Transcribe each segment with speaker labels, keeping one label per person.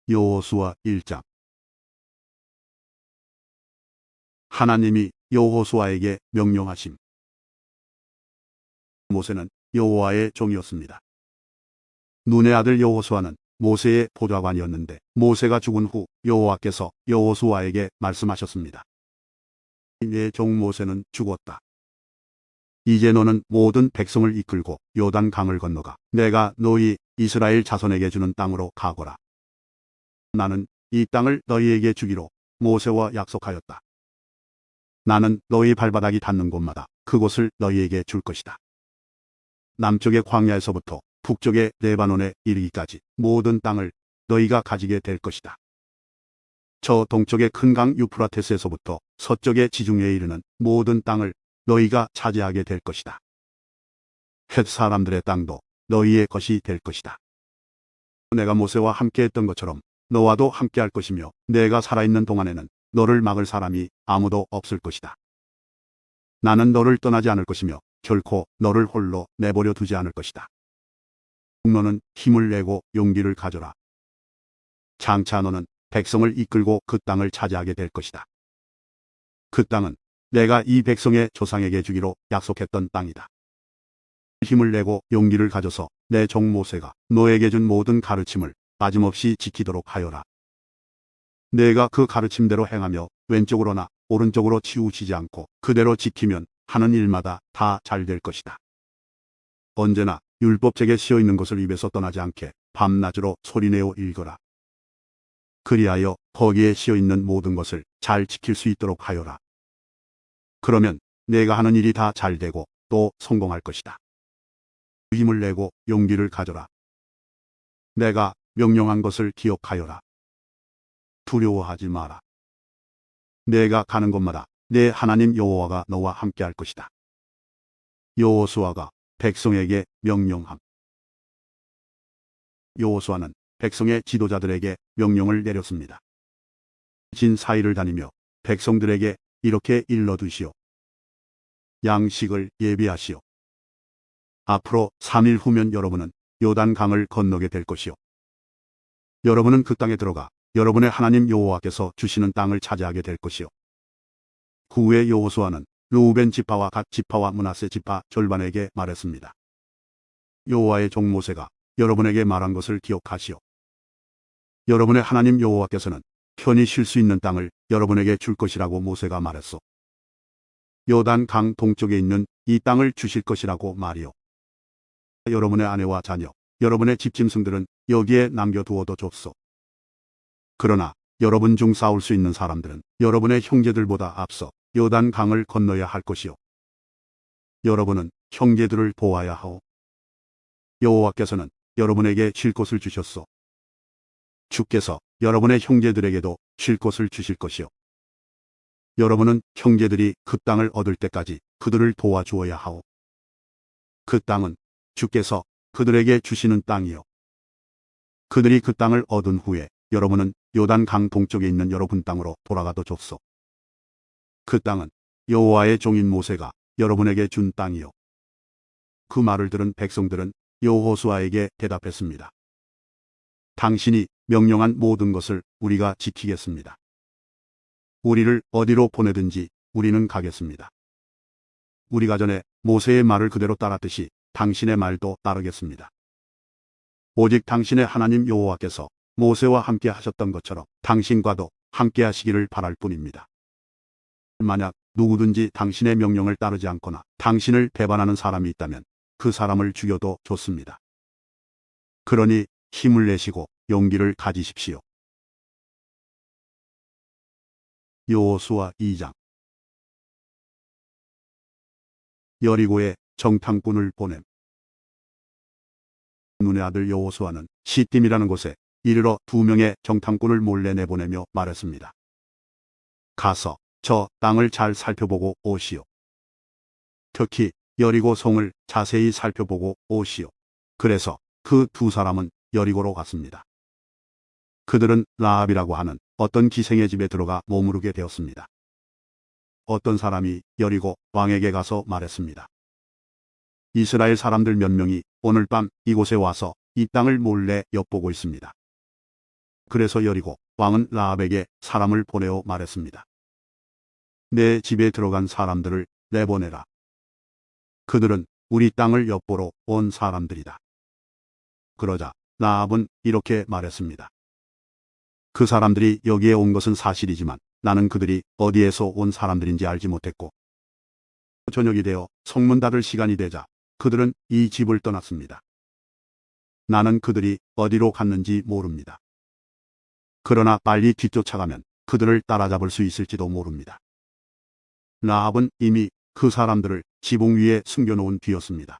Speaker 1: 여호수아 1장. 하나님이 여호수아에게 명령하심. 모세는 여호와의 종이었습니다. 눈의 아들 여호수아는 모세의 보좌관이었는데 모세가 죽은 후 여호와께서 여호수아에게 말씀하셨습니다. 내 종 모세는 죽었다. 이제 너는 모든 백성을 이끌고 요단 강을 건너가 내가 너희 이스라엘 자손에게 주는 땅으로 가거라. 나는 이 땅을 너희에게 주기로 모세와 약속하였다. 나는 너희 발바닥이 닿는 곳마다 그곳을 너희에게 줄 것이다. 남쪽의 광야에서부터 북쪽의 레바논에 이르기까지 모든 땅을 너희가 가지게 될 것이다. 저 동쪽의 큰 강 유프라테스에서부터 서쪽의 지중해에 이르는 모든 땅을 너희가 차지하게 될 것이다. 헷 사람들의 땅도 너희의 것이 될 것이다. 내가 모세와 함께 했던 것처럼 너와도 함께 할 것이며 내가 살아있는 동안에는 너를 막을 사람이 아무도 없을 것이다. 나는 너를 떠나지 않을 것이며 결코 너를 홀로 내버려 두지 않을 것이다. 너는 힘을 내고 용기를 가져라. 장차 너는 백성을 이끌고 그 땅을 차지하게 될 것이다. 그 땅은 내가 이 백성의 조상에게 주기로 약속했던 땅이다. 힘을 내고 용기를 가져서 내 종 모세가 너에게 준 모든 가르침을 빠짐없이 지키도록 하여라. 내가 그 가르침대로 행하며 왼쪽으로나 오른쪽으로 치우치지 않고 그대로 지키면 하는 일마다 다 잘 될 것이다. 언제나 율법책에 쓰여 있는 것을 입에서 떠나지 않게 밤낮으로 소리내어 읽어라. 그리하여 거기에 쓰여 있는 모든 것을 잘 지킬 수 있도록 하여라. 그러면 내가 하는 일이 다 잘 되고 또 성공할 것이다. 힘을 내고 용기를 가져라. 내가 명령한 것을 기억하여라. 두려워하지 마라. 내가 가는 곳마다 내 하나님 여호와가 너와 함께 할 것이다. 여호수아가 백성에게 명령함. 여호수아는 백성의 지도자들에게 명령을 내렸습니다. 진 사이를 다니며 백성들에게 이렇게 일러두시오. 양식을 예비하시오. 앞으로 3일 후면 여러분은 요단 강을 건너게 될 것이오. 여러분은 그 땅에 들어가 여러분의 하나님 여호와께서 주시는 땅을 차지하게 될 것이오. 그 후에 여호수아는 르우벤 지파와 갓 지파와 므낫세 지파 절반에게 말했습니다. 여호와의 종 모세가 여러분에게 말한 것을 기억하시오. 여러분의 하나님 여호와께서는 편히 쉴 수 있는 땅을 여러분에게 줄 것이라고 모세가 말했소. 요단 강 동쪽에 있는 이 땅을 주실 것이라고 말이오. 여러분의 아내와 자녀, 여러분의 집짐승들은 여기에 남겨두어도 좋소. 그러나 여러분 중 싸울 수 있는 사람들은 여러분의 형제들보다 앞서 요단 강을 건너야 할 것이오. 여러분은 형제들을 보아야 하오. 여호와께서는 여러분에게 쉴 곳을 주셨소. 주께서 여러분의 형제들에게도 쉴 곳을 주실 것이오. 여러분은 형제들이 그 땅을 얻을 때까지 그들을 도와주어야 하오. 그 땅은 주께서 그들에게 주시는 땅이요. 그들이 그 땅을 얻은 후에 여러분은 요단 강 동쪽에 있는 여러분 땅으로 돌아가도 좋소. 그 땅은 여호와의 종인 모세가 여러분에게 준 땅이요. 그 말을 들은 백성들은 여호수아에게 대답했습니다. 당신이 명령한 모든 것을 우리가 지키겠습니다. 우리를 어디로 보내든지 우리는 가겠습니다. 우리가 전에 모세의 말을 그대로 따랐듯이 당신의 말도 따르겠습니다. 오직 당신의 하나님 여호와께서 모세와 함께 하셨던 것처럼 당신과도 함께 하시기를 바랄 뿐입니다. 만약 누구든지 당신의 명령을 따르지 않거나 당신을 배반하는 사람이 있다면 그 사람을 죽여도 좋습니다. 그러니 힘을 내시고 용기를 가지십시오. 여호수아 2장. 여리고에 정탐꾼을 보냄. 눈의 아들 여호수아는 시딤이라는 곳에 이르러 2명의 정탐꾼을 몰래 내보내며 말했습니다. 가서 저 땅을 잘 살펴보고 오시오. 특히 여리고 성을 자세히 살펴보고 오시오. 그래서 그 2사람은 여리고로 갔습니다. 그들은 라합이라고 하는 어떤 기생의 집에 들어가 머무르게 되었습니다. 어떤 사람이 여리고 왕에게 가서 말했습니다. 이스라엘 사람들 몇 명이 오늘 밤 이곳에 와서 이 땅을 몰래 엿보고 있습니다. 그래서 여리고 왕은 라합에게 사람을 보내어 말했습니다. 내 집에 들어간 사람들을 내보내라. 그들은 우리 땅을 엿보러 온 사람들이다. 그러자 라합은 이렇게 말했습니다. 그 사람들이 여기에 온 것은 사실이지만 나는 그들이 어디에서 온 사람들인지 알지 못했고, 저녁이 되어 성문 닫을 시간이 되자 그들은 이 집을 떠났습니다. 나는 그들이 어디로 갔는지 모릅니다. 그러나 빨리 뒤쫓아가면 그들을 따라잡을 수 있을지도 모릅니다. 라합은 이미 그 사람들을 지붕 위에 숨겨놓은 뒤였습니다.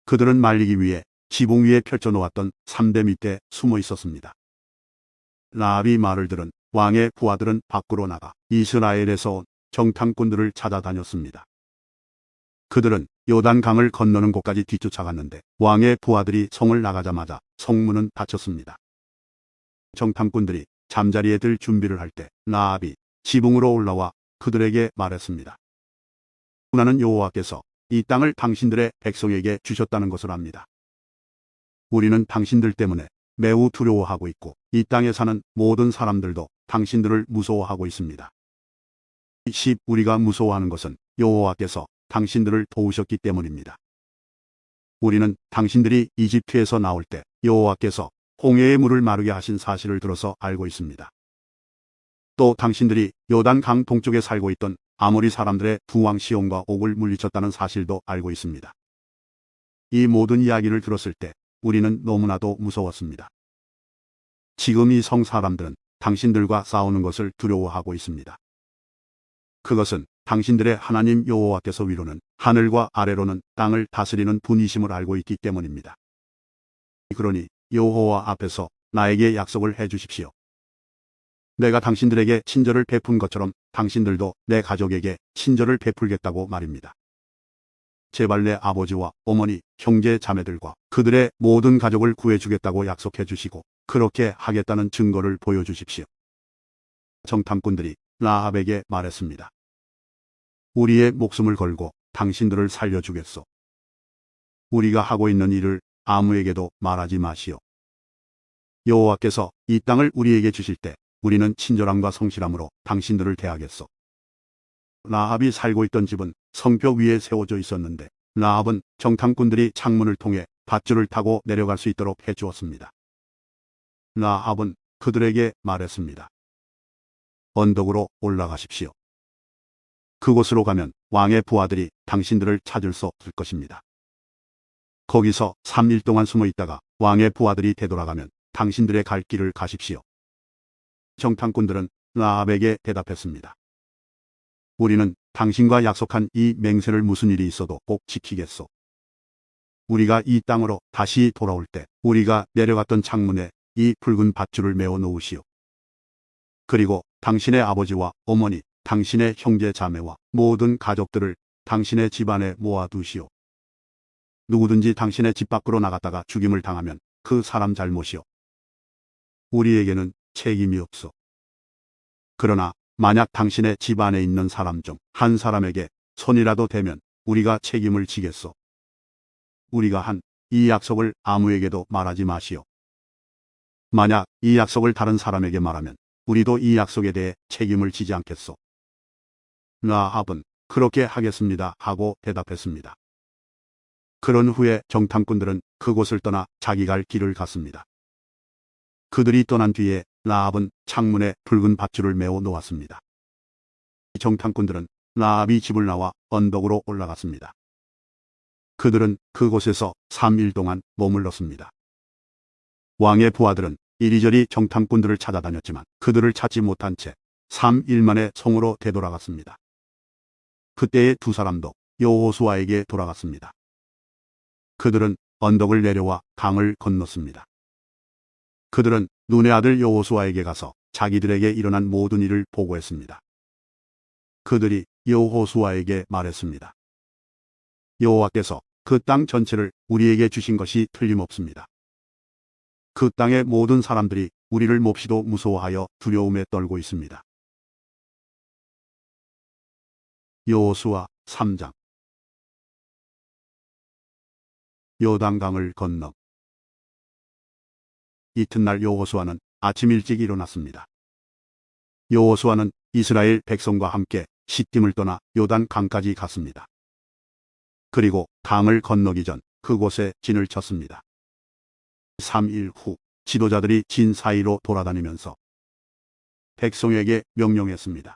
Speaker 1: 그들은 말리기 위해 지붕 위에 펼쳐놓았던 삼대 밑에 숨어 있었습니다. 라합이 말을 들은 왕의 부하들은 밖으로 나가 이스라엘에서 온 정탐꾼들을 찾아다녔습니다. 그들은 요단강을 건너는 곳까지 뒤쫓아갔는데 왕의 부하들이 성을 나가자마자 성문은 닫혔습니다. 정탐꾼들이 잠자리에 들 준비를 할 때 라합이 지붕으로 올라와 그들에게 말했습니다. 나는 여호와께서 이 땅을 당신들의 백성에게 주셨다는 것을 압니다. 우리는 당신들 때문에 매우 두려워하고 있고 이 땅에 사는 모든 사람들도 당신들을 무서워하고 있습니다. 우리가 무서워하는 것은 여호와께서 당신들을 도우셨기 때문입니다. 우리는 당신들이 이집트에서 나올 때 여호와께서 홍해의 물을 마르게 하신 사실을 들어서 알고 있습니다. 또 당신들이 요단강 동쪽에 살고 있던 아모리 사람들의 두 왕 시온과 옥을 물리쳤다는 사실도 알고 있습니다. 이 모든 이야기를 들었을 때 우리는 너무나도 무서웠습니다. 지금 이 성 사람들은 당신들과 싸우는 것을 두려워하고 있습니다. 그것은 당신들의 하나님 여호와께서 위로는 하늘과 아래로는 땅을 다스리는 분이심을 알고 있기 때문입니다. 그러니 여호와 앞에서 나에게 약속을 해 주십시오. 내가 당신들에게 친절을 베푼 것처럼 당신들도 내 가족에게 친절을 베풀겠다고 말입니다. 제발 내 아버지와 어머니, 형제, 자매들과 그들의 모든 가족을 구해주겠다고 약속해 주시고 그렇게 하겠다는 증거를 보여주십시오. 정탐꾼들이 라합에게 말했습니다. 우리의 목숨을 걸고 당신들을 살려주겠소. 우리가 하고 있는 일을 아무에게도 말하지 마시오. 여호와께서 이 땅을 우리에게 주실 때 우리는 친절함과 성실함으로 당신들을 대하겠소. 라합이 살고 있던 집은 성벽 위에 세워져 있었는데 라합은 정탐꾼들이 창문을 통해 밧줄을 타고 내려갈 수 있도록 해주었습니다. 라합은 그들에게 말했습니다. 언덕으로 올라가십시오. 그곳으로 가면 왕의 부하들이 당신들을 찾을 수 없을 것입니다. 거기서 3일 동안 숨어 있다가 왕의 부하들이 되돌아가면 당신들의 갈 길을 가십시오. 정탐꾼들은 라합에게 대답했습니다. 우리는 당신과 약속한 이 맹세를 무슨 일이 있어도 꼭 지키겠소. 우리가 이 땅으로 다시 돌아올 때 우리가 내려갔던 창문에 이 붉은 밧줄을 메어 놓으시오. 그리고 당신의 아버지와 어머니, 당신의 형제 자매와 모든 가족들을 당신의 집안에 모아두시오. 누구든지 당신의 집 밖으로 나갔다가 죽임을 당하면 그 사람 잘못이오. 우리에게는 책임이 없소. 그러나 만약 당신의 집 안에 있는 사람 중 한 사람에게 손이라도 대면 우리가 책임을 지겠소. 우리가 한 이 약속을 아무에게도 말하지 마시오. 만약 이 약속을 다른 사람에게 말하면 우리도 이 약속에 대해 책임을 지지 않겠소. 라합은 그렇게 하겠습니다 하고 대답했습니다. 그런 후에 정탐꾼들은 그곳을 떠나 자기 갈 길을 갔습니다. 그들이 떠난 뒤에 라합은 창문에 붉은 밧줄을 메어 놓았습니다. 정탐꾼들은 라합이 집을 나와 언덕으로 올라갔습니다. 그들은 그곳에서 3일 동안 머물렀습니다. 왕의 부하들은 이리저리 정탐꾼들을 찾아다녔지만 그들을 찾지 못한 채 3일 만에 성으로 되돌아갔습니다. 그때의 두 사람도 여호수아에게 돌아갔습니다. 그들은 언덕을 내려와 강을 건넜습니다. 그들은 눈의 아들 여호수아에게 가서 자기들에게 일어난 모든 일을 보고했습니다. 그들이 여호수아에게 말했습니다. 여호와께서 그 땅 전체를 우리에게 주신 것이 틀림없습니다. 그 땅의 모든 사람들이 우리를 몹시도 무서워하여 두려움에 떨고 있습니다. 여호수아 3장. 요단강을 건너. 이튿날 여호수아는 아침 일찍 일어났습니다. 여호수아는 이스라엘 백성과 함께 시딤을 떠나 요단 강까지 갔습니다. 그리고 강을 건너기 전 그곳에 진을 쳤습니다. 3일 후 지도자들이 진 사이로 돌아다니면서 백성에게 명령했습니다.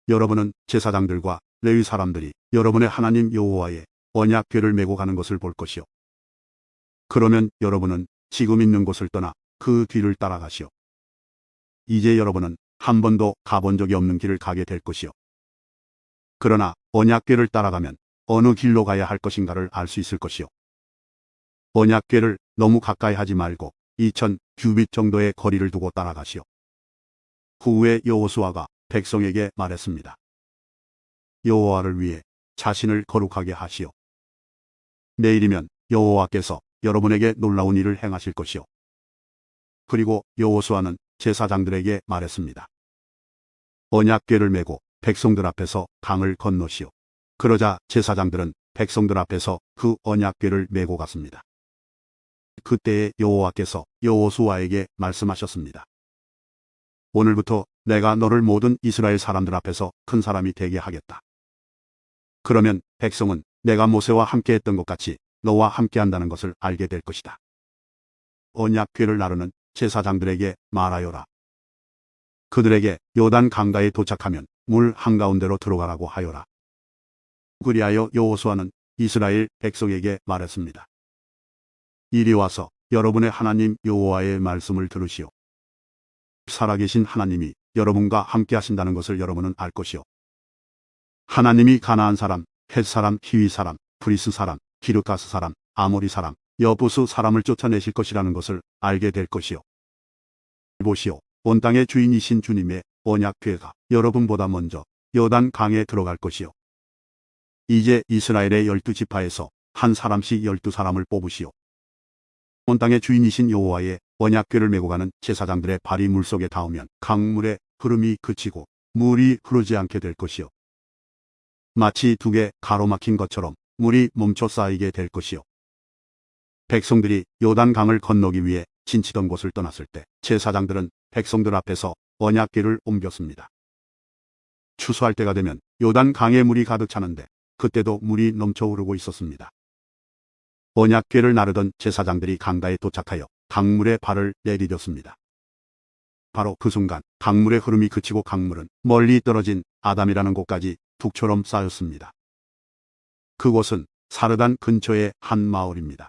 Speaker 1: 여러분은 제사장들과 레위 사람들이 여러분의 하나님 여호와의 언약궤를 메고 가는 것을 볼 것이요. 그러면 여러분은 지금 있는 곳을 떠나 그 뒤를 따라가시오. 이제 여러분은 한 번도 가본 적이 없는 길을 가게 될 것이요. 그러나 언약궤를 따라가면 어느 길로 가야 할 것인가를 알 수 있을 것이요. 언약궤를 너무 가까이 하지 말고 2000 규빗 정도의 거리를 두고 따라가시오. 후에 여호수아가 백성에게 말했습니다. 여호와를 위해 자신을 거룩하게 하시오. 내일이면 여호와께서 여러분에게 놀라운 일을 행하실 것이오. 그리고 여호수아는 제사장들에게 말했습니다. 언약궤를 메고 백성들 앞에서 강을 건너시오. 그러자 제사장들은 백성들 앞에서 그 언약궤를 메고 갔습니다. 그때에 여호와께서 여호수아에게 말씀하셨습니다. 오늘부터 내가 너를 모든 이스라엘 사람들 앞에서 큰 사람이 되게 하겠다. 그러면 백성은 내가 모세와 함께 했던 것 같이 너와 함께 한다는 것을 알게 될 것이다. 언약궤를 나르는 제사장들에게 말하여라. 그들에게 요단 강가에 도착하면 물 한가운데로 들어가라고 하여라. 그리하여 여호수아는 이스라엘 백성에게 말했습니다. 이리 와서 여러분의 하나님 여호와의 말씀을 들으시오. 살아계신 하나님이 여러분과 함께 하신다는 것을 여러분은 알 것이오. 하나님이 가나안 사람, 헷 사람, 히위 사람, 브리스 사람, 기르가스 사람, 아모리 사람, 여부스 사람을 쫓아내실 것이라는 것을 알게 될 것이오. 보시오. 온 땅의 주인이신 주님의 언약궤가 여러분보다 먼저 요단 강에 들어갈 것이오. 이제 이스라엘의 12지파에서 한 사람씩 12사람을 뽑으시오. 온 땅의 주인이신 여호와의 언약궤를 메고 가는 제사장들의 발이 물속에 닿으면 강물의 흐름이 그치고 물이 흐르지 않게 될 것이요. 마치 두 개 가로막힌 것처럼 물이 멈춰 쌓이게 될 것이요. 백성들이 요단 강을 건너기 위해 진치던 곳을 떠났을 때 제사장들은 백성들 앞에서 언약궤를 옮겼습니다. 추수할 때가 되면 요단 강에 물이 가득 차는데 그때도 물이 넘쳐 흐르고 있었습니다. 언약궤를 나르던 제사장들이 강가에 도착하여 강물에 발을 내디뎠습니다. 바로 그 순간 강물의 흐름이 그치고 강물은 멀리 떨어진 아담이라는 곳까지 둑처럼 쌓였습니다. 그곳은 사르단 근처의 한 마을입니다.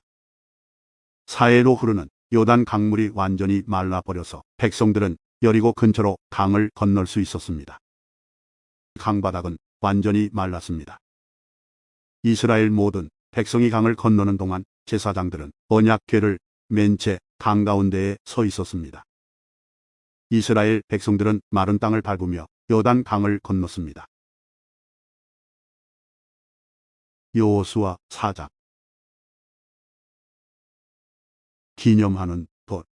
Speaker 1: 사해로 흐르는 요단 강물이 완전히 말라버려서 백성들은 여리고 근처로 강을 건널 수 있었습니다. 강바닥은 완전히 말랐습니다. 이스라엘 모든 백성이 강을 건너는 동안 제사장들은 언약궤를 맨 채 강 가운데에 서 있었습니다. 이스라엘 백성들은 마른 땅을 밟으며 요단 강을 건넜습니다. 여호수아 4장 기념하는 돌.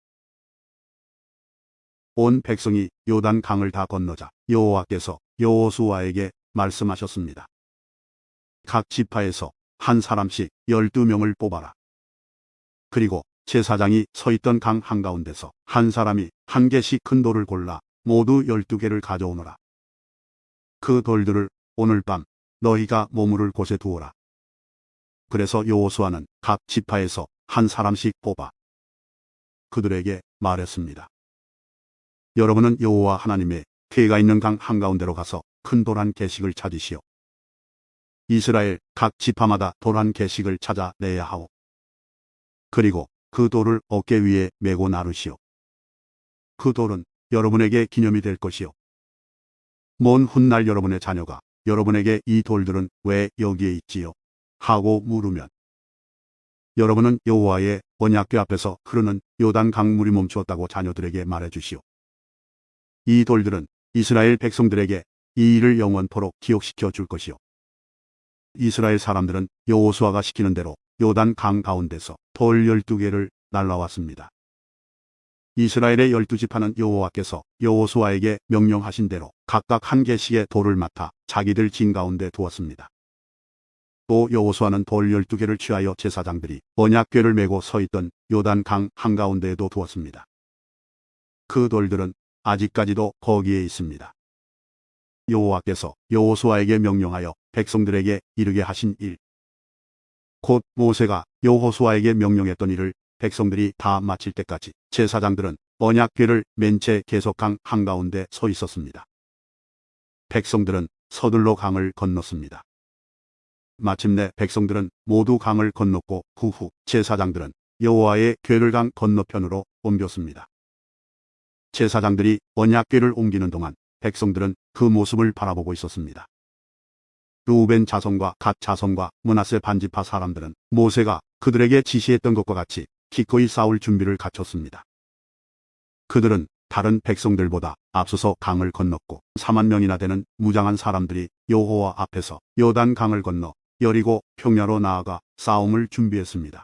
Speaker 1: 온 백성이 요단 강을 다 건너자 여호와께서 여호수아에게 말씀하셨습니다. 각 지파에서 한 사람씩 12명을 뽑아라. 그리고 제사장이 서 있던 강 한가운데서 한 사람이 한 개씩 큰 돌을 골라 모두 12개를 가져오너라. 그 돌들을 오늘 밤 너희가 머무를 곳에 두어라. 그래서 여호수아는 각 지파에서 한 사람씩 뽑아 그들에게 말했습니다. 여러분은 여호와 하나님의 궤가 있는 강 한가운데로 가서 큰 돌 한 개씩을 찾으시오. 이스라엘 각 지파마다 돌 한 개씩을 찾아 내야 하오. 그리고 그 돌을 어깨 위에 메고 나르시오. 그 돌은 여러분에게 기념이 될 것이오. 먼 훗날 여러분의 자녀가 여러분에게 이 돌들은 왜 여기에 있지요? 하고 물으면 여러분은 여호와의 언약궤 앞에서 흐르는 요단 강물이 멈추었다고 자녀들에게 말해주시오. 이 돌들은 이스라엘 백성들에게 이 일을 영원토록 기억시켜 줄 것이오. 이스라엘 사람들은 여호수아가 시키는 대로 요단 강 가운데서 돌 12개를 날라왔습니다. 이스라엘의 12지파는 여호와께서 여호수아에게 명령하신 대로 각각 한 개씩의 돌을 맡아 자기들 진 가운데 두었습니다. 또 여호수아는 돌 12개를 취하여 제사장들이 언약궤를 메고 서 있던 요단 강 한가운데에도 두었습니다. 그 돌들은 아직까지도 거기에 있습니다. 여호와께서 여호수아에게 명령하여 백성들에게 이르게 하신 일. 곧 모세가 여호수아에게 명령했던 일을 백성들이 다 마칠 때까지 제사장들은 언약궤를 맨 채 계속 강 한가운데 서 있었습니다. 백성들은 서둘러 강을 건넜습니다. 마침내 백성들은 모두 강을 건넜고 그 후 제사장들은 여호와의 궤를 강 건너편으로 옮겼습니다. 제사장들이 언약궤를 옮기는 동안 백성들은 그 모습을 바라보고 있었습니다. 르우벤 자손과 갓 자손과 므낫세 반지파 사람들은 모세가 그들에게 지시했던 것과 같이 기꺼이 싸울 준비를 갖췄습니다. 그들은 다른 백성들보다 앞서서 강을 건넜고 4만 명이나 되는 무장한 사람들이 여호와 앞에서 요단 강을 건너 여리고 평야로 나아가 싸움을 준비했습니다.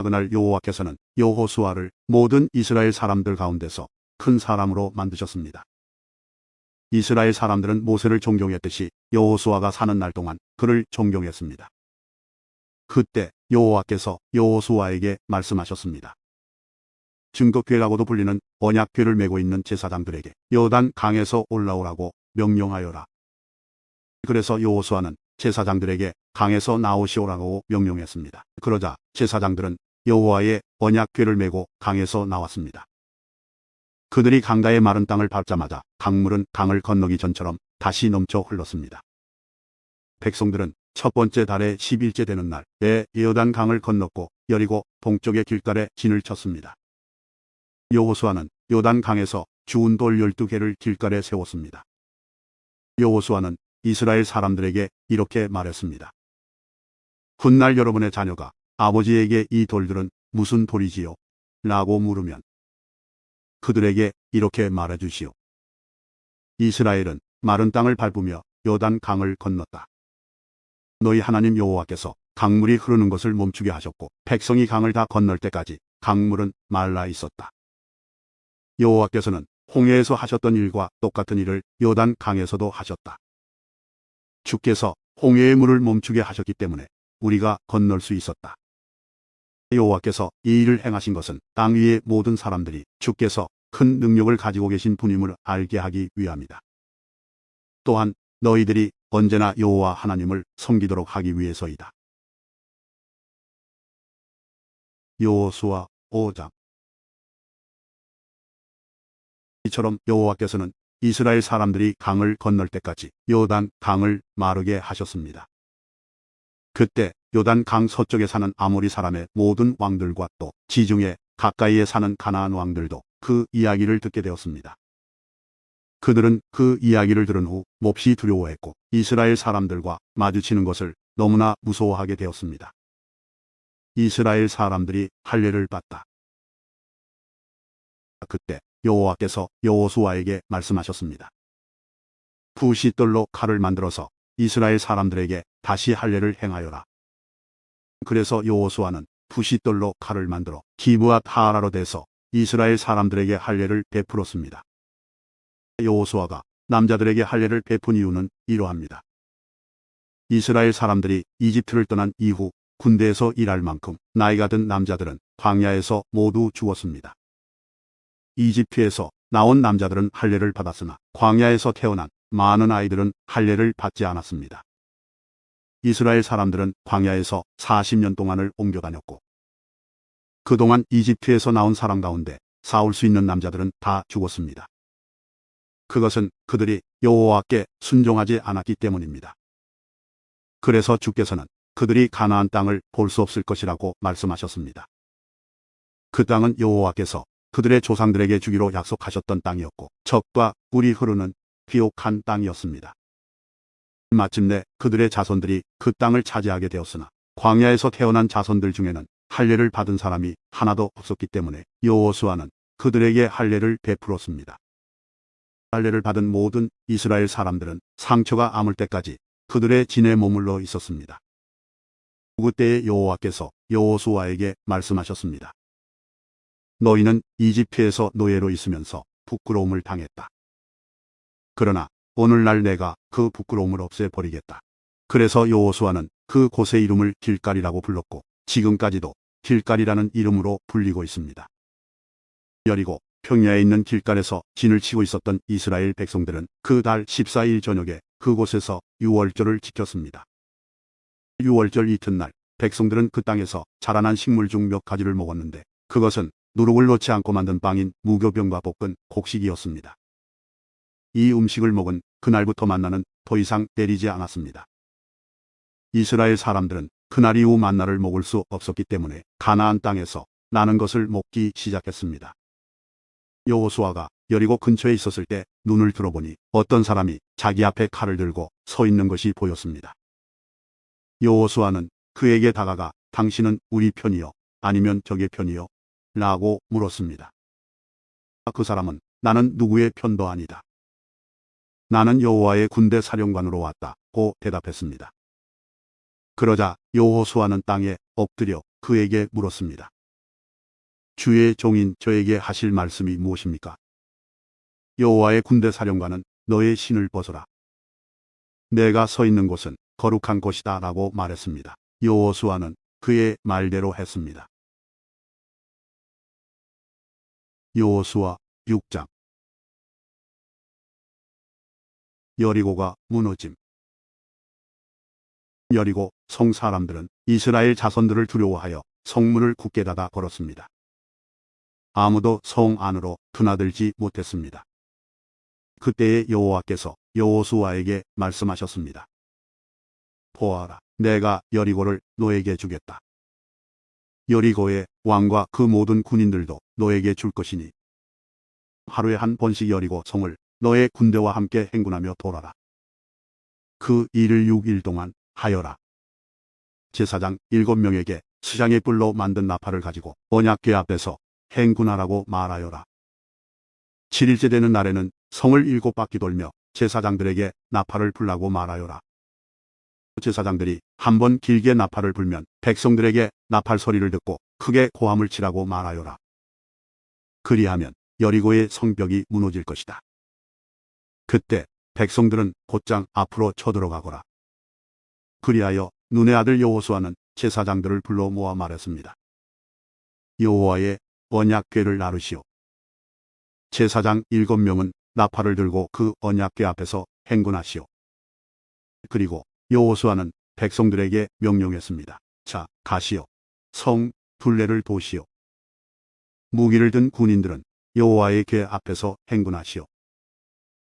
Speaker 1: 그날 여호와께서는 여호수아를 모든 이스라엘 사람들 가운데서 큰 사람으로 만드셨습니다. 이스라엘 사람들은 모세를 존경했듯이 여호수아가 사는 날 동안 그를 존경했습니다. 그때 여호와께서 여호수아에게 말씀하셨습니다. 증거궤라고도 불리는 언약궤를 메고 있는 제사장들에게 요단 강에서 올라오라고 명령하여라. 그래서 여호수아는 제사장들에게 강에서 나오시오라고 명령했습니다. 그러자 제사장들은 여호와의 언약궤를 메고 강에서 나왔습니다. 그들이 강가의 마른 땅을 밟자마자 강물은 강을 건너기 전처럼 다시 넘쳐 흘렀습니다. 백성들은 첫 번째 달의 10일째 되는 날에 요단 강을 건넜고 여리고 동쪽의 길가에 진을 쳤습니다. 여호수아는 요단 강에서 주운 돌 12개를 길가에 세웠습니다. 여호수아는 이스라엘 사람들에게 이렇게 말했습니다. 훗날 여러분의 자녀가 아버지에게 이 돌들은 무슨 돌이지요? 라고 물으면 그들에게 이렇게 말해주시오. 이스라엘은 마른 땅을 밟으며 요단 강을 건넜다. 너희 하나님 여호와께서 강물이 흐르는 것을 멈추게 하셨고 백성이 강을 다 건널 때까지 강물은 말라 있었다. 여호와께서는 홍해에서 하셨던 일과 똑같은 일을 요단 강에서도 하셨다. 주께서 홍해의 물을 멈추게 하셨기 때문에 우리가 건널 수 있었다. 여호와께서 이 일을 행하신 것은 땅 위의 모든 사람들이 주께서 큰 능력을 가지고 계신 분임을 알게 하기 위함이다. 또한 너희들이 언제나 여호와 하나님을 섬기도록 하기 위해서이다. 여호수아 5장. 이처럼 여호와께서는 이스라엘 사람들이 강을 건널 때까지 요단 강을 마르게 하셨습니다. 그때 요단 강 서쪽에 사는 아모리 사람의 모든 왕들과 또 지중해 가까이에 사는 가나안 왕들도 그 이야기를 듣게 되었습니다. 그들은 그 이야기를 들은 후 몹시 두려워했고 이스라엘 사람들과 마주치는 것을 너무나 무서워하게 되었습니다. 이스라엘 사람들이 할례를 받다. 그때 여호와께서 여호수아에게 말씀하셨습니다. 부싯돌로 칼을 만들어서 이스라엘 사람들에게 다시 할례를 행하여라. 그래서 여호수아는 부싯돌로 칼을 만들어 기브앗 하라로 대서 이스라엘 사람들에게 할례를 베풀었습니다. 여호수아가 남자들에게 할례를 베푼 이유는 이러합니다. 이스라엘 사람들이 이집트를 떠난 이후 군대에서 일할 만큼 나이가 든 남자들은 광야에서 모두 죽었습니다. 이집트에서 나온 남자들은 할례를 받았으나 광야에서 태어난 많은 아이들은 할례를 받지 않았습니다. 이스라엘 사람들은 광야에서 40년 동안을 옮겨다녔고 그동안 이집트에서 나온 사람 가운데 싸울 수 있는 남자들은 다 죽었습니다. 그것은 그들이 여호와께 순종하지 않았기 때문입니다. 그래서 주께서는 그들이 가나안 땅을 볼 수 없을 것이라고 말씀하셨습니다. 그 땅은 여호와께서 그들의 조상들에게 주기로 약속하셨던 땅이었고 젖과 꿀이 흐르는 비옥한 땅이었습니다. 마침내 그들의 자손들이 그 땅을 차지하게 되었으나 광야에서 태어난 자손들 중에는 할례를 받은 사람이 하나도 없었기 때문에 여호수아는 그들에게 할례를 베풀었습니다. 할례를 받은 모든 이스라엘 사람들은 상처가 아물 때까지 그들의 진에 머물러 있었습니다. 그때에 여호와께서 여호수아에게 말씀하셨습니다. 너희는 이집트에서 노예로 있으면서 부끄러움을 당했다. 그러나 오늘날 내가 그 부끄러움을 없애버리겠다. 그래서 여호수아는 그 곳의 이름을 길갈이라고 불렀고 지금까지도 길갈이라는 이름으로 불리고 있습니다. 여리고 평야에 있는 길가에서 진을 치고 있었던 이스라엘 백성들은 그 달 14일 저녁에 그곳에서 유월절을 지켰습니다. 유월절 이튿날 백성들은 그 땅에서 자라난 식물 중 몇 가지를 먹었는데 그것은 누룩을 넣지 않고 만든 빵인 무교병과 볶은 곡식이었습니다. 이 음식을 먹은 그날부터 만나는 더 이상 내리지 않았습니다. 이스라엘 사람들은 그날 이후 만나를 먹을 수 없었기 때문에 가나안 땅에서 나는 것을 먹기 시작했습니다. 여호수아가 여리고 근처에 있었을 때 눈을 들어보니 어떤 사람이 자기 앞에 칼을 들고 서 있는 것이 보였습니다. 여호수아는 그에게 다가가 당신은 우리 편이요 아니면 적의 편이요? 라고 물었습니다. 그 사람은 나는 누구의 편도 아니다. 나는 여호와의 군대 사령관으로 왔다고 대답했습니다. 그러자 여호수아는 땅에 엎드려 그에게 물었습니다. 주의 종인 저에게 하실 말씀이 무엇입니까? 여호와의 군대 사령관은 너의 신을 벗어라. 내가 서 있는 곳은 거룩한 곳이다 라고 말했습니다. 여호수아는 그의 말대로 했습니다. 여호수아 6장. 여리고가 무너짐. 여리고 성 사람들은 이스라엘 자손들을 두려워하여 성문을 굳게 닫아 걸었습니다. 아무도 성 안으로 드나들지 못했습니다. 그때에 여호와께서 여호수아에게 말씀하셨습니다. 보아라, 내가 여리고를 너에게 주겠다. 여리고의 왕과 그 모든 군인들도 너에게 줄 것이니 하루에 한 번씩 여리고 성을 너의 군대와 함께 행군하며 돌아라. 그 일을 6일 동안 하여라. 제사장 7명에게 수장의 뿔로 만든 나팔을 가지고 언약궤 앞에서 행군하라고 말하여라. 7일째 되는 날에는 성을 7바퀴 돌며 제사장들에게 나팔을 불라고 말하여라. 제사장들이 한번 길게 나팔을 불면 백성들에게 나팔 소리를 듣고 크게 고함을 치라고 말하여라. 그리하면 여리고의 성벽이 무너질 것이다. 그때 백성들은 곧장 앞으로 쳐들어가거라. 그리하여 눈의 아들 여호수아는 제사장들을 불러 모아 말했습니다. 여호와의 언약궤를 나르시오. 제사장 7명은 나팔을 들고 그 언약궤 앞에서 행군하시오. 그리고 여호수아는 백성들에게 명령했습니다. 자, 가시오. 성 둘레를 도시오. 무기를 든 군인들은 여호와의 궤 앞에서 행군하시오.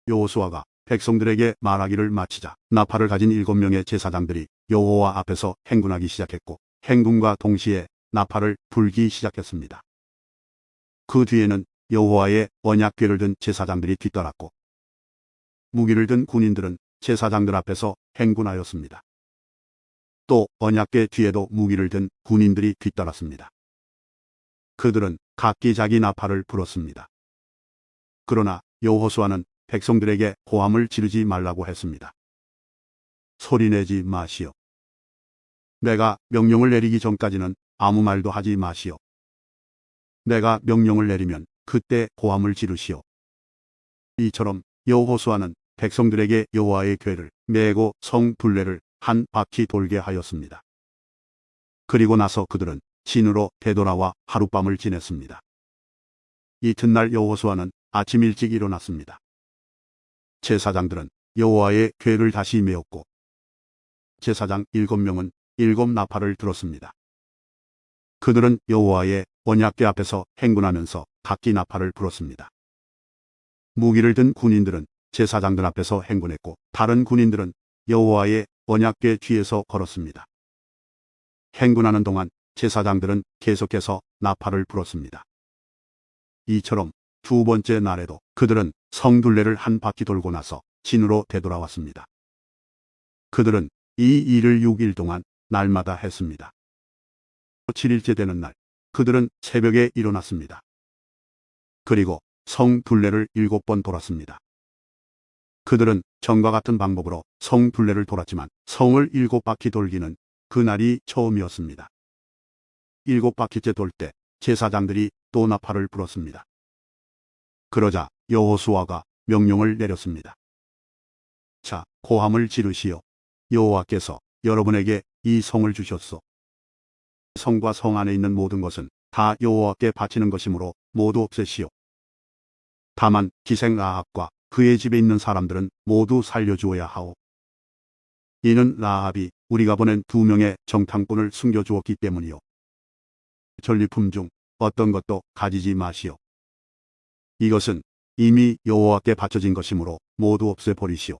Speaker 1: 여호수아가 백성들에게 말하기를 마치자 나팔을 가진 7명의 제사장들이 여호와 앞에서 행군하기 시작했고 행군과 동시에 나팔을 불기 시작했습니다. 그 뒤에는 여호와의 언약궤를 든 제사장들이 뒤따랐고 무기를 든 군인들은 제사장들 앞에서 행군하였습니다. 또 언약궤 뒤에도 무기를 든 군인들이 뒤따랐습니다. 그들은 각기 자기 나팔을 불었습니다. 그러나 여호수아는 백성들에게 고함을 지르지 말라고 했습니다. 소리내지 마시오. 내가 명령을 내리기 전까지는 아무 말도 하지 마시오. 내가 명령을 내리면 그때 고함을 지르시오. 이처럼 여호수아는 백성들에게 여호와의 궤를 메고 성 둘레를 한 바퀴 돌게 하였습니다. 그리고 나서 그들은 진으로 되돌아와 하룻밤을 지냈습니다. 이튿날 여호수아는 아침 일찍 일어났습니다. 제사장들은 여호와의 궤를 다시 메었고 제사장 7명은 7나팔을 들었습니다. 그들은 여호와의 언약궤 앞에서 행군하면서 각기 나팔을 불었습니다. 무기를 든 군인들은 제사장들 앞에서 행군했고 다른 군인들은 여호와의 언약궤 뒤에서 걸었습니다. 행군하는 동안 제사장들은 계속해서 나팔을 불었습니다. 이처럼 두 번째 날에도 그들은 성둘레를 한 바퀴 돌고 나서 진으로 되돌아왔습니다. 그들은 이 일을 6일 동안 날마다 했습니다. 7일째 되는 날 그들은 새벽에 일어났습니다. 그리고 성둘레를 7번 돌았습니다. 그들은 전과 같은 방법으로 성둘레를 돌았지만 성을 7바퀴 돌기는 그날이 처음이었습니다. 7바퀴째 돌 때 제사장들이 또 나팔을 불었습니다. 그러자 여호수아가 명령을 내렸습니다. 자, 고함을 지르시오. 여호와께서 여러분에게 이 성을 주셨소. 성과 성 안에 있는 모든 것은 다 여호와께 바치는 것이므로 모두 없애시오. 다만 기생 라합과 그의 집에 있는 사람들은 모두 살려주어야 하오. 이는 라합이 우리가 보낸 2명의 정탐꾼을 숨겨주었기 때문이요. 전리품 중 어떤 것도 가지지 마시오. 이것은 이미 여호와께 바쳐진 것이므로 모두 없애버리시오.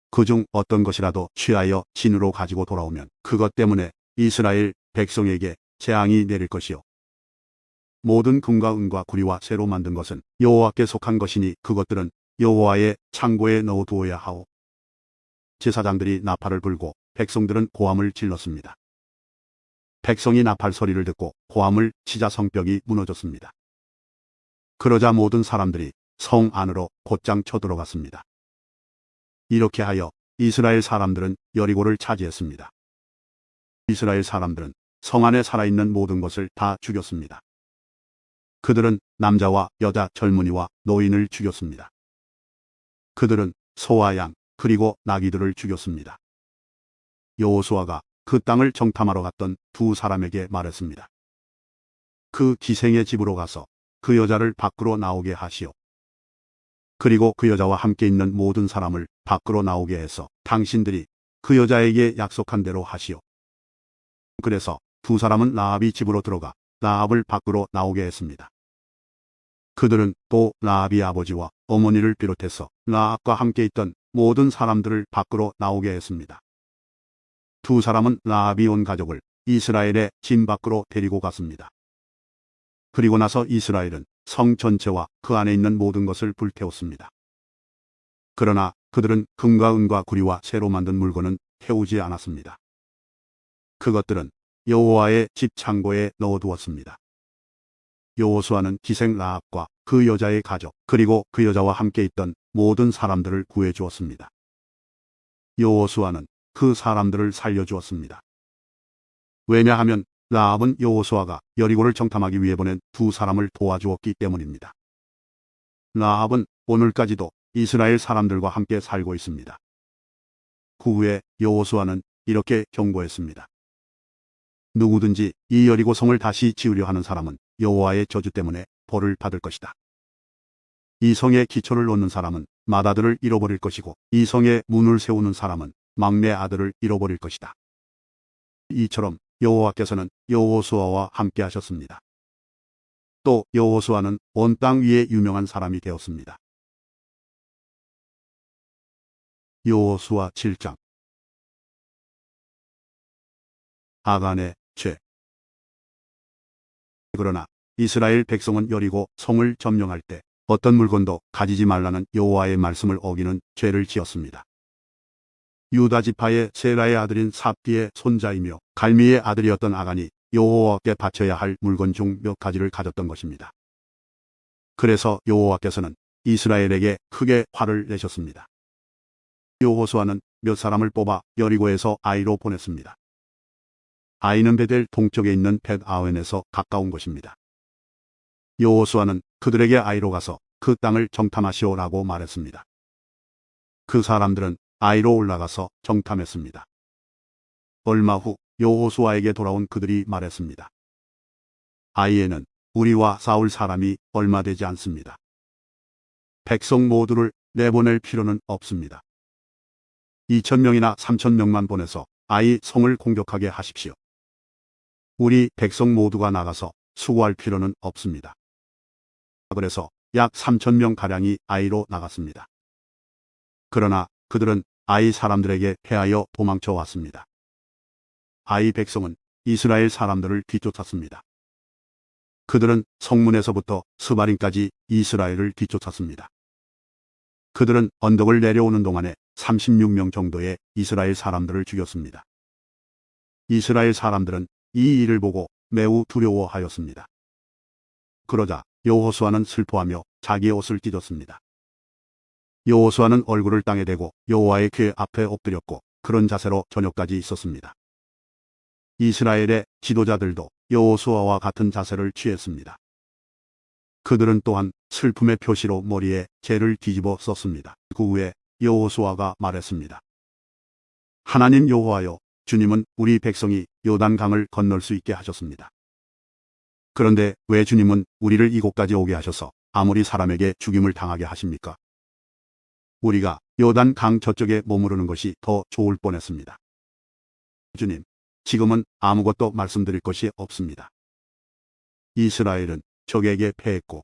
Speaker 1: 그중 어떤 것이라도 취하여 진으로 가지고 돌아오면 그것 때문에 이스라엘 백성에게 재앙이 내릴 것이요. 모든 금과 은과 구리와 새로 만든 것은 여호와께 속한 것이니 그것들은 여호와의 창고에 넣어두어야 하오. 제사장들이 나팔을 불고 백성들은 고함을 질렀습니다. 백성이 나팔 소리를 듣고 고함을 치자 성벽이 무너졌습니다. 그러자 모든 사람들이 성 안으로 곧장 쳐들어갔습니다. 이렇게 하여 이스라엘 사람들은 여리고를 차지했습니다. 이스라엘 사람들은 성 안에 살아있는 모든 것을 다 죽였습니다. 그들은 남자와 여자, 젊은이와 노인을 죽였습니다. 그들은 소와 양, 그리고 나귀들을 죽였습니다. 여호수아가 그 땅을 정탐하러 갔던 2 사람에게 말했습니다. 그 기생의 집으로 가서 그 여자를 밖으로 나오게 하시오. 그리고 그 여자와 함께 있는 모든 사람을 밖으로 나오게 해서 당신들이 그 여자에게 약속한 대로 하시오. 그래서 2 사람은 라합이 집으로 들어가 라합을 밖으로 나오게 했습니다. 그들은 또 라합이 아버지와 어머니를 비롯해서 라합과 함께 있던 모든 사람들을 밖으로 나오게 했습니다. 2 사람은 라합이 온 가족을 이스라엘의 진 밖으로 데리고 갔습니다. 그리고 나서 이스라엘은 성 전체와 그 안에 있는 모든 것을 불태웠습니다. 그러나 그들은 금과 은과 구리와 새로 만든 물건은 태우지 않았습니다. 그것들은 여호와의 집 창고에 넣어두었습니다. 여호수아는 기생 라합과 그 여자의 가족, 그리고 그 여자와 함께 있던 모든 사람들을 구해주었습니다. 여호수아는 그 사람들을 살려주었습니다. 왜냐하면 라합은 여호수아가 여리고를 정탐하기 위해 보낸 2 사람을 도와주었기 때문입니다. 라합은 오늘까지도 이스라엘 사람들과 함께 살고 있습니다. 그 후에 여호수아는 이렇게 경고했습니다. 누구든지 이 여리고 성을 다시 지으려 하는 사람은 여호와의 저주 때문에 벌을 받을 것이다. 이 성에 기초를 놓는 사람은 맏아들을 잃어버릴 것이고 이 성에 문을 세우는 사람은 막내 아들을 잃어버릴 것이다. 이처럼 여호와께서는 여호수아와 함께 하셨습니다. 또 여호수아는 온 땅 위에 유명한 사람이 되었습니다. 여호수아 7장. 아간의 죄. 그러나 이스라엘 백성은 여리고 성을 점령할 때 어떤 물건도 가지지 말라는 여호와의 말씀을 어기는 죄를 지었습니다. 유다 지파의 세라의 아들인 삽디의 손자이며 갈미의 아들이었던 아간이 여호와께 바쳐야 할 물건 중 몇 가지를 가졌던 것입니다. 그래서 여호와께서는 이스라엘에게 크게 화를 내셨습니다. 여호수아는 몇 사람을 뽑아 여리고에서 아이로 보냈습니다. 아이는 베델 동쪽에 있는 벳아웬에서 가까운 곳입니다. 여호수아는 그들에게 아이로 가서 그 땅을 정탐하시오라고 말했습니다. 그 사람들은 아이로 올라가서 정탐했습니다. 얼마 후 여호수아에게 돌아온 그들이 말했습니다. 아이에는 우리와 싸울 사람이 얼마 되지 않습니다. 백성 모두를 내보낼 필요는 없습니다. 2,000명이나 3,000명만 보내서 아이 성을 공격하게 하십시오. 우리 백성 모두가 나가서 수고할 필요는 없습니다. 그래서 약 3,000명가량이 아이로 나갔습니다. 그러나 그들은 아이 사람들에게 패하여 도망쳐 왔습니다. 아이 백성은 이스라엘 사람들을 뒤쫓았습니다. 그들은 성문에서부터 스바림까지 이스라엘을 뒤쫓았습니다. 그들은 언덕을 내려오는 동안에 36명 정도의 이스라엘 사람들을 죽였습니다. 이스라엘 사람들은 이 일을 보고 매우 두려워하였습니다. 그러자 여호수아는 슬퍼하며 자기의 옷을 찢었습니다. 여호수아는 얼굴을 땅에 대고 여호와의 궤 앞에 엎드렸고 그런 자세로 저녁까지 있었습니다. 이스라엘의 지도자들도 여호수아와 같은 자세를 취했습니다. 그들은 또한 슬픔의 표시로 머리에 재를 뒤집어 썼습니다. 그 후에 여호수아가 말했습니다. 하나님 여호와여, 주님은 우리 백성이 요단강을 건널 수 있게 하셨습니다. 그런데 왜 주님은 우리를 이곳까지 오게 하셔서 아무리 사람에게 죽임을 당하게 하십니까? 우리가 요단 강 저쪽에 머무르는 것이 더 좋을 뻔했습니다. 주님, 지금은 아무것도 말씀드릴 것이 없습니다. 이스라엘은 적에게 패했고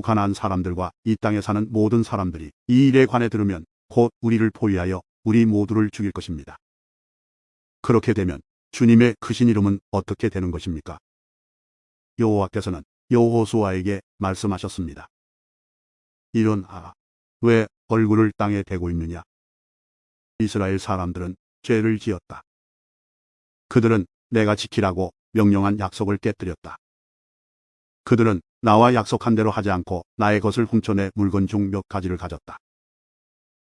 Speaker 1: 가나안 사람들과 이 땅에 사는 모든 사람들이 이 일에 관해 들으면 곧 우리를 포위하여 우리 모두를 죽일 것입니다. 그렇게 되면 주님의 크신 이름은 어떻게 되는 것입니까? 여호와께서는 여호수아에게 말씀하셨습니다. 일어나라. 왜 얼굴을 땅에 대고 있느냐? 이스라엘 사람들은 죄를 지었다. 그들은 내가 지키라고 명령한 약속을 깨뜨렸다. 그들은 나와 약속한 대로 하지 않고 나의 것을 훔쳐내 물건 중 몇 가지를 가졌다.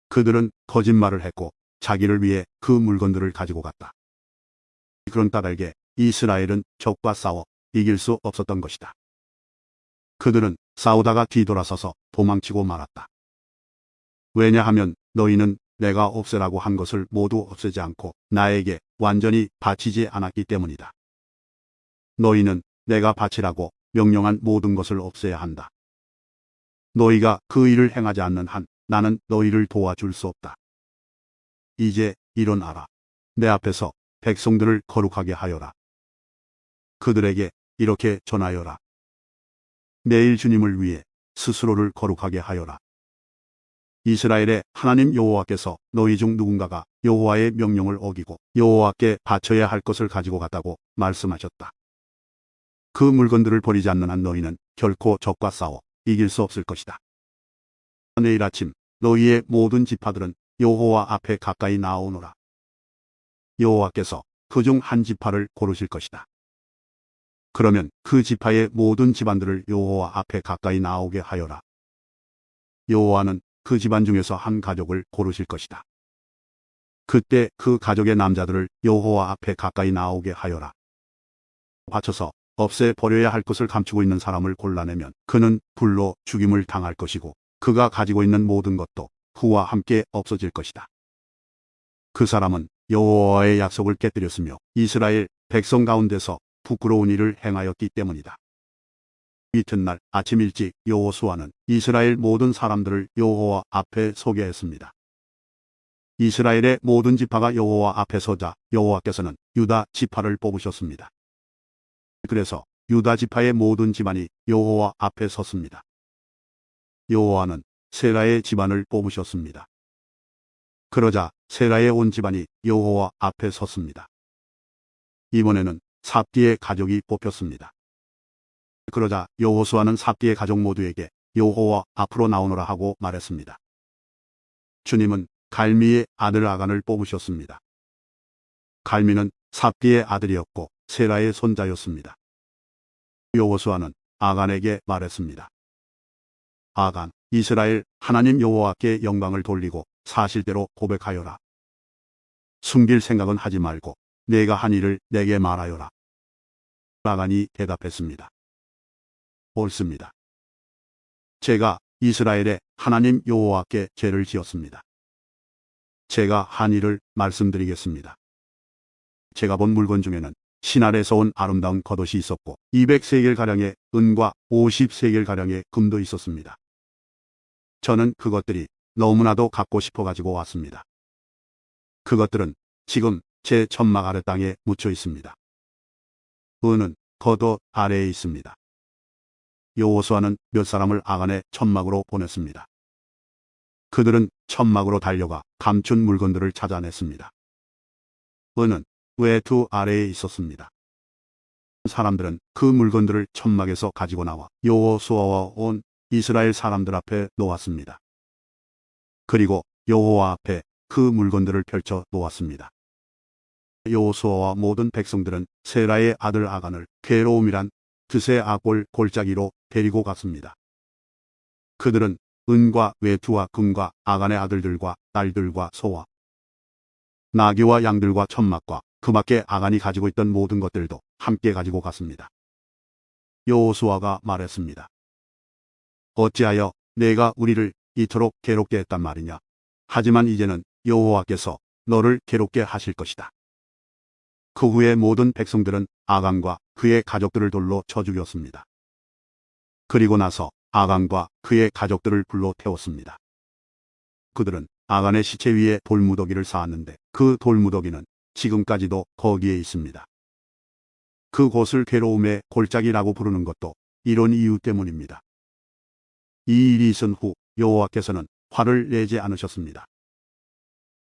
Speaker 1: 그들은 거짓말을 했고 자기를 위해 그 물건들을 가지고 갔다. 그런 까닭에 이스라엘은 적과 싸워 이길 수 없었던 것이다. 그들은 싸우다가 뒤돌아서서 도망치고 말았다. 왜냐하면 너희는 내가 없애라고 한 것을 모두 없애지 않고 나에게 완전히 바치지 않았기 때문이다. 너희는 내가 바치라고 명령한 모든 것을 없애야 한다. 너희가 그 일을 행하지 않는 한 나는 너희를 도와줄 수 없다. 이제 일어나라. 내 앞에서 백성들을 거룩하게 하여라. 그들에게 이렇게 전하여라. 내일 주님을 위해 스스로를 거룩하게 하여라. 이스라엘의 하나님 여호와께서 너희 중 누군가가 여호와의 명령을 어기고 여호와께 바쳐야 할 것을 가지고 갔다고 말씀하셨다. 그 물건들을 버리지 않는 한 너희는 결코 적과 싸워 이길 수 없을 것이다. 내일 아침 너희의 모든 지파들은 여호와 앞에 가까이 나오노라. 여호와께서 그 중 한 지파를 고르실 것이다. 그러면 그 지파의 모든 집안들을 여호와 앞에 가까이 나오게 하여라. 여호와는 그 집안 중에서 한 가족을 고르실 것이다. 그때 그 가족의 남자들을 여호와 앞에 가까이 나오게 하여라. 바쳐서 없애 버려야 할 것을 감추고 있는 사람을 골라내면 그는 불로 죽임을 당할 것이고 그가 가지고 있는 모든 것도 그와 함께 없어질 것이다. 그 사람은 여호와의 약속을 깨뜨렸으며 이스라엘 백성 가운데서 부끄러운 일을 행하였기 때문이다. 이튿날 아침 일찍 여호수아는 이스라엘 모든 사람들을 여호와 앞에 서게 했습니다. 이스라엘의 모든 지파가 여호와 앞에 서자 여호와께서는 유다 지파를 뽑으셨습니다. 그래서 유다 지파의 모든 집안이 여호와 앞에 섰습니다. 여호와는 세라의 집안을 뽑으셨습니다. 그러자 세라의 온 집안이 여호와 앞에 섰습니다. 이번에는 삽디의 가족이 뽑혔습니다. 그러자 여호수아는 삽디의 가족 모두에게 여호와 앞으로 나오너라 하고 말했습니다. 주님은 갈미의 아들 아간을 뽑으셨습니다. 갈미는 삽디의 아들이었고 세라의 손자였습니다. 여호수아는 아간에게 말했습니다. 아간, 이스라엘 하나님 여호와께 영광을 돌리고 사실대로 고백하여라. 숨길 생각은 하지 말고 내가 한 일을 내게 말하여라. 아간이 대답했습니다. 옳습니다. 제가 이스라엘의 하나님 여호와께 죄를 지었습니다. 제가 한 일을 말씀드리겠습니다. 제가 본 물건 중에는 신할에서 온 아름다운 겉옷이 있었고 200세겔가량의 은과 50세겔가량의 금도 있었습니다. 저는 그것들이 너무나도 갖고 싶어 가지고 왔습니다. 그것들은 지금 제 천막 아래 땅에 묻혀 있습니다. 은은 겉옷 아래에 있습니다. 여호수아는 몇 사람을 아간의 천막으로 보냈습니다. 그들은 천막으로 달려가 감춘 물건들을 찾아냈습니다. 은은 외투 아래에 있었습니다. 사람들은 그 물건들을 천막에서 가지고 나와 여호수아와 온 이스라엘 사람들 앞에 놓았습니다. 그리고 여호와 앞에 그 물건들을 펼쳐 놓았습니다. 여호수아와 모든 백성들은 세라의 아들 아간을 괴로움이란 드세 아골 골짜기로 데리고 갔습니다. 그들은 은과 외투와 금과 아간의 아들들과 딸들과 소와 나귀와 양들과 천막과 그 밖에 아간이 가지고 있던 모든 것들도 함께 가지고 갔습니다. 여호수아가 말했습니다. 어찌하여 내가 우리를 이토록 괴롭게 했단 말이냐. 하지만 이제는 여호와께서 너를 괴롭게 하실 것이다. 그 후에 모든 백성들은 아간과 그의 가족들을 돌로 쳐 죽였습니다. 그리고 나서 아간과 그의 가족들을 불러 태웠습니다. 그들은 아간의 시체 위에 돌무더기를 쌓았는데 그 돌무더기는 지금까지도 거기에 있습니다. 그곳을 괴로움의 골짜기라고 부르는 것도 이런 이유 때문입니다. 이 일이 있은 후 여호와께서는 화를 내지 않으셨습니다.